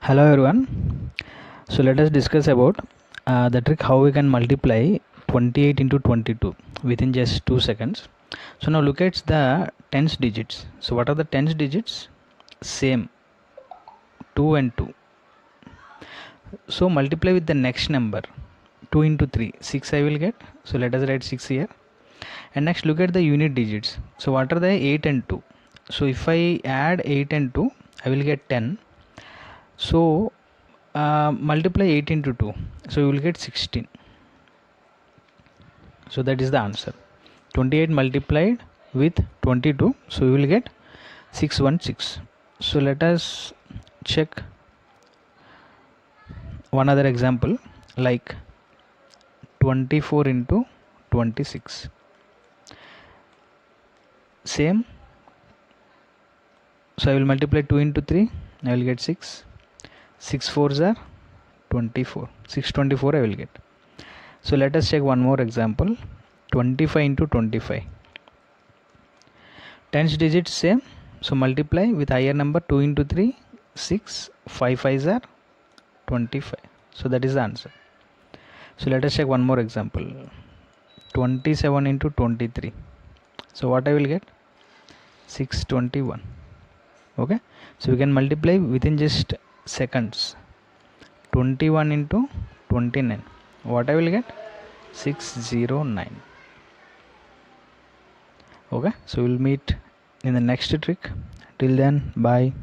Hello everyone. So let us discuss about the trick how we can multiply 28 into 22 within just 2 seconds. So now look at the tens digits. So what are the tens digits? Same, 2 and 2. So multiply with the next number, 2 into 3, 6 I will get. So let us write 6 here. And next look at the unit digits. So what are the 8 and 2? So if I add 8 and 2, I will get 10. So multiply 8 into 2, so you will get 16. So that is the answer. 28 multiplied with 22, so you will get 616. So let us check one other example, like 24 into 26. Same, so I will multiply 2 into 3, I will get 6. 6 fours are 24. 624 I will get. So let us check one more example, 25 into 25. Tens digits same, so multiply with higher number, 2 into 3, 6, 5 5s are 25. So that is the answer. So let us check one more example, 27 into 23. So what I will get? 621. Okay, so we can multiply within just seconds. 21 into 29. What I will get? 609. Okay, so we'll meet in the next trick. Till then, bye.